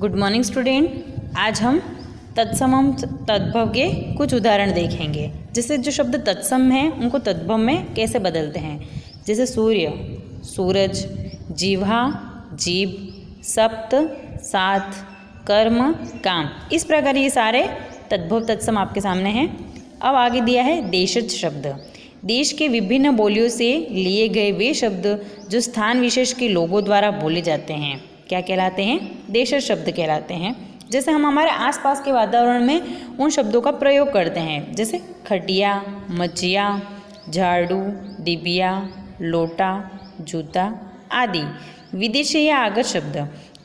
Good morning student. आज हम तत्सम तद्भव के कुछ उदाहरण देखेंगे। जैसे जो शब्द तत्सम हैं उनको तद्भव में कैसे बदलते हैं। जैसे सूर्य, सूरज, जिह्वा, जीभ, सप्त, सात, कर्म, काम। इस प्रकार ये सारे तद्भव तत्सम आपके सामने हैं। अब आगे दिया है देशज शब्द। देश के विभिन्न बोलियों से लिए गए वे शब्द जो स्थान विशेष के लोगों द्वारा बोले जाते हैं क्या कहलाते हैं? देशज शब्द कहलाते हैं। जैसे हम हमारे आसपास के वातावरण में उन शब्दों का प्रयोग करते हैं, जैसे खटिया, मचिया, झाड़ू, डिबिया, लोटा, जूता आदि। विदेशी या आगत शब्द।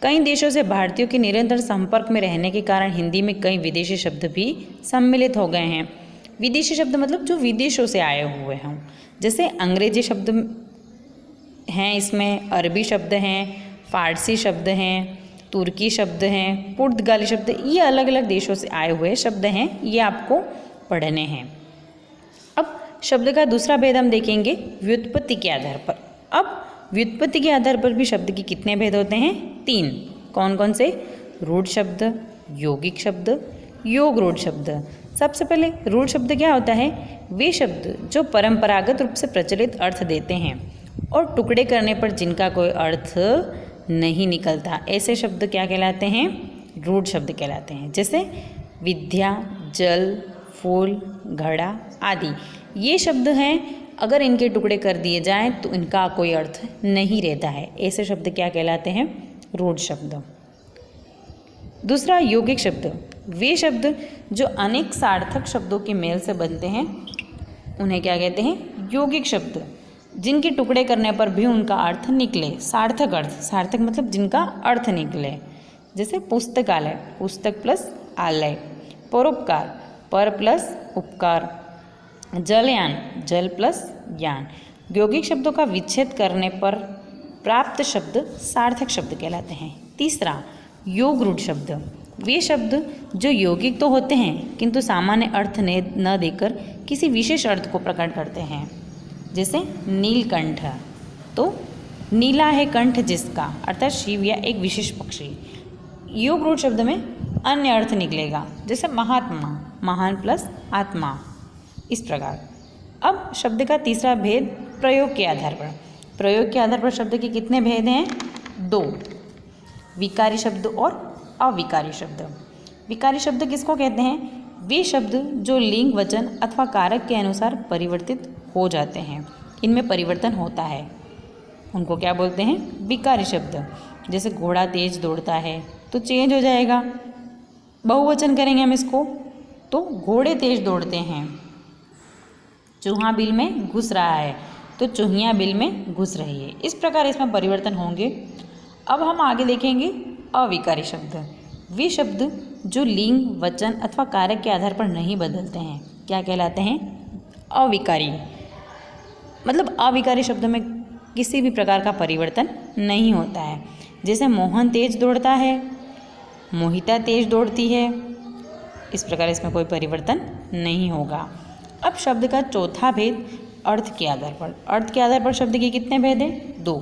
कई देशों से भारतीयों के निरंतर संपर्क में रहने के कारण हिंदी में कई विदेशी शब्द भी सम्मिलित हो गए हैं। विदेशी शब्द मतलब जो विदेशों से आए हुए हों। जैसे अंग्रेजी शब्द हैं, इसमें अरबी शब्द हैं, फारसी शब्द हैं, तुर्की शब्द हैं, पुर्तगाली शब्द, ये अलग अलग देशों से आए हुए शब्द हैं, ये आपको पढ़ने हैं। अब शब्द का दूसरा भेद हम देखेंगे व्युत्पत्ति के आधार पर। अब व्युत्पत्ति के आधार पर भी शब्द के कितने भेद होते हैं? 3। कौन कौन से? रूढ़ शब्द, यौगिक शब्द, योग रूढ़ शब्द। सबसे पहले रूढ़ शब्द क्या होता है? वे शब्द जो परंपरागत रूप से प्रचलित अर्थ देते हैं और टुकड़े करने पर जिनका कोई अर्थ नहीं निकलता, ऐसे शब्द क्या कहलाते हैं? रूढ़ शब्द कहलाते हैं। जैसे विद्या, जल, फूल, घड़ा आदि। ये शब्द हैं, अगर इनके टुकड़े कर दिए जाएं तो इनका कोई अर्थ नहीं रहता है। ऐसे शब्द क्या कहलाते हैं? रूढ़ शब्द। दूसरा यौगिक शब्द। वे शब्द जो अनेक सार्थक शब्दों के मेल से बनते हैं उन्हें क्या कहते हैं? यौगिक शब्द। जिनके टुकड़े करने पर भी उनका अर्थ निकले, सार्थक अर्थ। सार्थक मतलब जिनका अर्थ निकले। जैसे पुस्तकालय, पुस्तक प्लस आलय। परोपकार, पर प्लस उपकार। जलयान, जल प्लस यान। यौगिक शब्दों का विच्छेद करने पर प्राप्त शब्द सार्थक शब्द कहलाते हैं। तीसरा योग रूढ़ शब्द। वे शब्द जो यौगिक तो होते हैं किंतु सामान्य अर्थ न देकर किसी विशेष अर्थ को प्रकट करते हैं। जैसे नीलकंठ, तो नीला है कंठ जिसका, अर्थात शिव या एक विशेष पक्षी। योग रूढ़ शब्द में अन्य अर्थ निकलेगा। जैसे महात्मा, महान प्लस आत्मा। इस प्रकार अब शब्द का तीसरा भेद प्रयोग के आधार पर। प्रयोग के आधार पर शब्द के कितने भेद हैं? 2। विकारी शब्द और अविकारी शब्द। विकारी शब्द किसको कहते हैं? वे शब्द जो लिंग, वचन अथवा कारक के अनुसार परिवर्तित हो जाते हैं, इनमें परिवर्तन होता है, उनको क्या बोलते हैं? विकारी शब्द। जैसे घोड़ा तेज दौड़ता है तो चेंज हो जाएगा, बहुवचन करेंगे हम इसको, तो घोड़े तेज दौड़ते हैं। चूहा बिल में घुस रहा है तो चूहियाँ बिल में घुस रही है। इस प्रकार इसमें परिवर्तन होंगे। अब हम आगे देखेंगे अविकारी शब्द। वे शब्द जो लिंग, वचन अथवा कारक के आधार पर नहीं बदलते हैं क्या कहलाते हैं? अविकारी। मतलब अविकारी शब्द में किसी भी प्रकार का परिवर्तन नहीं होता है। जैसे मोहन तेज दौड़ता है, मोहिता तेज दौड़ती है। इस प्रकार इसमें कोई परिवर्तन नहीं होगा। अब शब्द का चौथा भेद अर्थ के आधार पर। अर्थ के आधार पर शब्द के कितने भेद हैं? 2।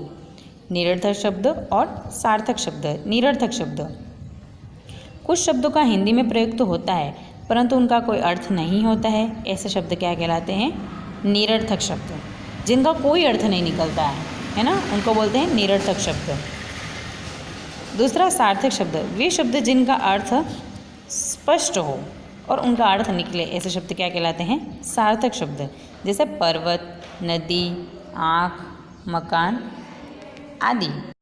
निरर्थक शब्द और सार्थक शब्द। निरर्थक शब्द। कुछ शब्दों का हिंदी में प्रयोग तो होता है परंतु उनका कोई अर्थ नहीं होता है, ऐसे शब्द क्या कहलाते हैं? निरर्थक शब्द। जिनका कोई अर्थ नहीं निकलता है ना, उनको बोलते हैं निरर्थक शब्द। दूसरा सार्थक शब्द। वे शब्द जिनका अर्थ स्पष्ट हो और उनका अर्थ निकले, ऐसे शब्द क्या कहलाते हैं? सार्थक शब्द। जैसे पर्वत, नदी, आँख, मकान आदि।